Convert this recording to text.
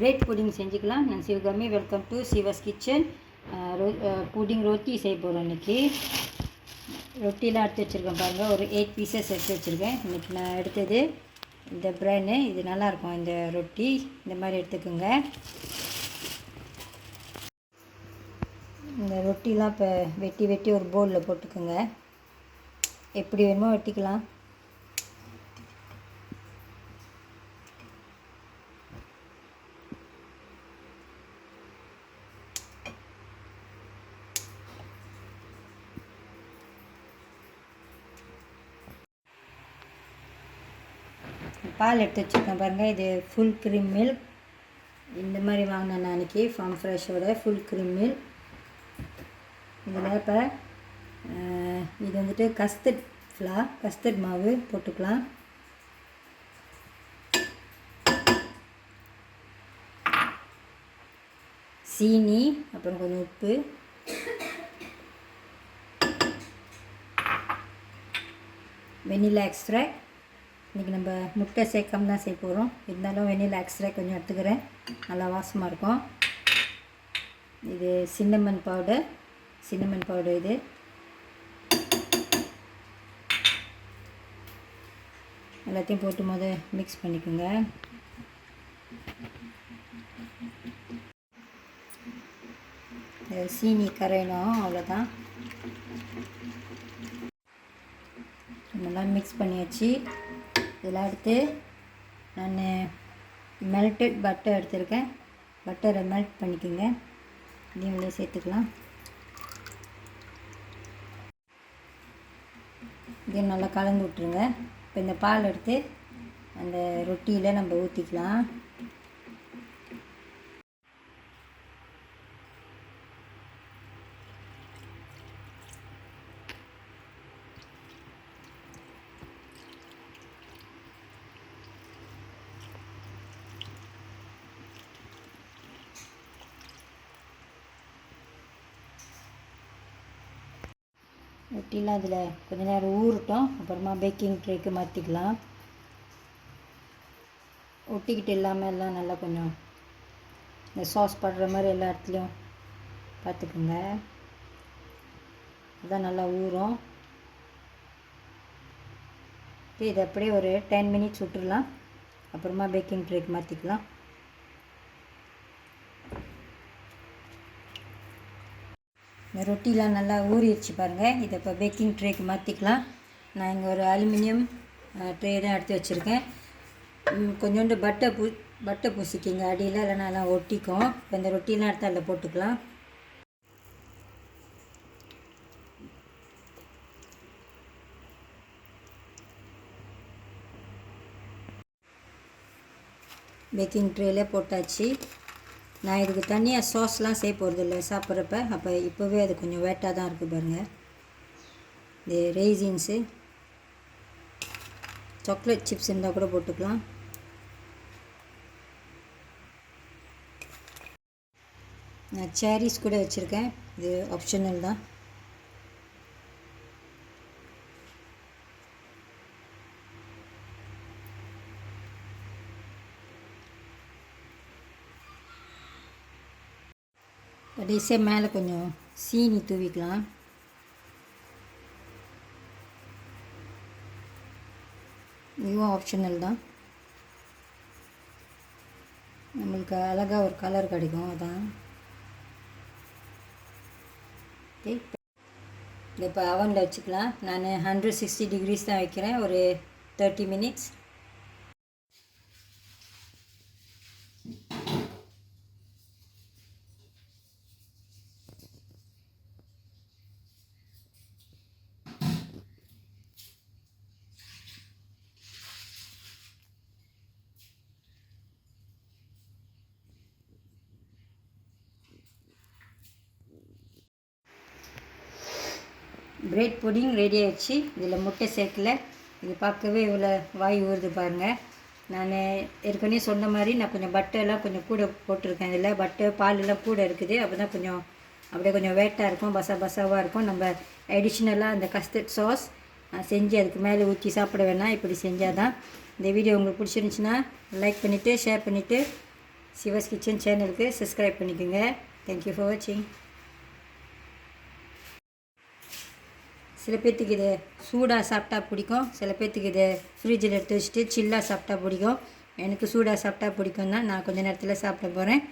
Bread pudding செஞ்சுக்கலாம். நான் Sivakami. Welcome to Siva's kitchen. Pudding ரொட்டி செய்ய போகிறோம் இன்றைக்கி. ரொட்டிலாம் எடுத்து வச்சுருக்கேன் பாருங்கள். ஒரு 8 பீசஸ் எடுத்து வச்சுருக்கேன். இன்றைக்கி நான் எடுத்தது இந்த பிராண்டு. இது நல்லாயிருக்கும் இந்த ரொட்டி. இந்த மாதிரி எடுத்துக்கோங்க. இந்த ரொட்டிலாம் இப்போ வெட்டி ஒரு பவுலில் போட்டுக்கோங்க. எப்படி வேணுமோ வெட்டிக்கலாம். பால் எடுத்து வச்சுருக்கேன் பாருங்கள். இது ஃபுல் க்ரீம் மில்க். இந்த மாதிரி வாங்கினேன் நான் அன்றைக்கி ஃபார்ம் ஃப்ரெஷ்ஷோட ஃபுல் க்ரீம் மில்க். இதில் இப்போ இது வந்துட்டு கஸ்டர்ட் மாவு போட்டுக்கலாம். சீனி, அப்புறம் கொஞ்சம் உப்பு, வெனிலா எக்ஸ்ட்ராக்ட். இன்றைக்கி நம்ம முட்டை சேர்க்காம தான் செய்ய போகிறோம். இருந்தாலும் வெனிலா எக்ஸ்ட்ராக்ட் கொஞ்சம் எடுத்துக்கிறேன். நல்லா வாசமாக இருக்கும். இது சின்னமன் பவுடர் இது. எல்லாத்தையும் போட்டு மிக்ஸ் பண்ணிக்கோங்க. சீனி கரையணும், அவ்வளோதான். நல்லா மிக்ஸ் பண்ணியாச்சு. இதெல்லாம் எடுத்து நான் மெல்டட் பட்டர் எடுத்துருக்கேன். பட்டரை மெல்ட் பண்ணிக்கோங்க. இதையும் உள்ளே சேர்த்துக்கலாம். இதையும் நல்லா கலந்து விட்ருங்க. இப்போ இந்த பால் எடுத்து அந்த ரொட்டியில் நம்ம ஊற்றிக்கலாம். ரொட்டிலாம் அதில் கொஞ்ச நேரம் ஊறட்டும். அப்புறமா பேக்கிங் ட்ரேக்கு மாற்றிக்கலாம். ஒட்டிக்கிட்டு இல்லாமல் எல்லாம் நல்லா கொஞ்சம் இந்த சாஸ் படுற மாதிரி எல்லா இடத்துலையும் பார்த்துக்குங்க. அதுதான் நல்லா ஊறும். இதை அப்படியே ஒரு 10 மினிட்ஸ் விட்டுடலாம். அப்புறமா பேக்கிங் ட்ரேக்கு மாற்றிக்கலாம். இந்த ரொட்டிலாம் நல்லா ஊறிடுச்சு பாருங்கள். இதை இப்போ பேக்கிங் ட்ரேக்கு மாற்றிக்கலாம். நான் இங்கே ஒரு அலுமினியம் ட்ரே தான் எடுத்து வச்சுருக்கேன். கொஞ்சோண்டு பட்டர் பூசிக்கிங்க அடியில், இல்லைனா எல்லாம் ஒட்டிக்கும். இப்போ இந்த ரொட்டிலாம் எடுத்து அதில் போட்டுக்கலாம். பேக்கிங் ட்ரேலே போட்டாச்சு. நான் இதுக்கு தனியாக சாஸ்லாம் செய்ய போகிறதில்ல சாப்பிட்றப்ப. அப்போ இப்போவே அது கொஞ்சம் வேட்டாக தான் இருக்குது பாருங்கள். இந்த ரெய்சின்ஸு, சாக்லேட் சிப்ஸ் இருந்தால் கூட போட்டுக்கலாம். நான் சேரீஸ் கூட வச்சுருக்கேன். இது ஆப்ஷனல் தான். கடைசியாக மேலே கொஞ்சம் சீனி தூவிக்கலாம். இதுவும் ஆப்ஷனல் தான். நம்மளுக்கு அழகாக ஒரு கலர் கிடைக்கும், அதான். ஓகே, இப்போ அவனில் வச்சுக்கலாம். நான் 160 டிகிரிஸ் தான் வைக்கிறேன். ஒரு 30 மினிட்ஸ். பிரெட் புடிங் ரெடி ஆகிடுச்சு. இதில் முட்டை சேர்க்கல. இது பார்க்கவே இவ்வளோ வாய் ஊறுது பாருங்கள். நான் ஏற்கனவே சொன்ன மாதிரி நான் கொஞ்சம் பட்டர்லாம் கொஞ்சம் கூட போட்டிருக்கேன். இதில் பட்டர் பாலெல்லாம் கூட இருக்குது. அப்போ தான் கொஞ்சம் அப்படியே கொஞ்சம் வேட்டாக இருக்கும், பசாவாக இருக்கும். நம்ம அடிஷ்னலாக அந்த கஸ்டர்ட் சாஸ் செஞ்சு அதுக்கு மேலே ஊற்றி சாப்பிட வேணாம். இப்படி செஞ்சால் தான். இந்த வீடியோ உங்களுக்கு பிடிச்சிருந்துச்சின்னா லைக் பண்ணிவிட்டு ஷேர் பண்ணிவிட்டு சிவாஸ் கிச்சன் சேனலுக்கு சப்ஸ்கிரைப் பண்ணிக்கோங்க. தேங்க்யூ ஃபார் வாட்சிங். சில பேர்த்துக்கு இதை சூடாக சாப்பிட்டா பிடிக்கும், சில பேர்த்துக்கு இதை ஃப்ரிட்ஜில் எடுத்து வச்சுட்டு சில்லாக சாப்பிட்டா பிடிக்கும். எனக்கு சூடாக சாப்பிட்டா பிடிக்கும் தான். நான் கொஞ்சம் நேரத்தில் சாப்பிட போகிறேன்.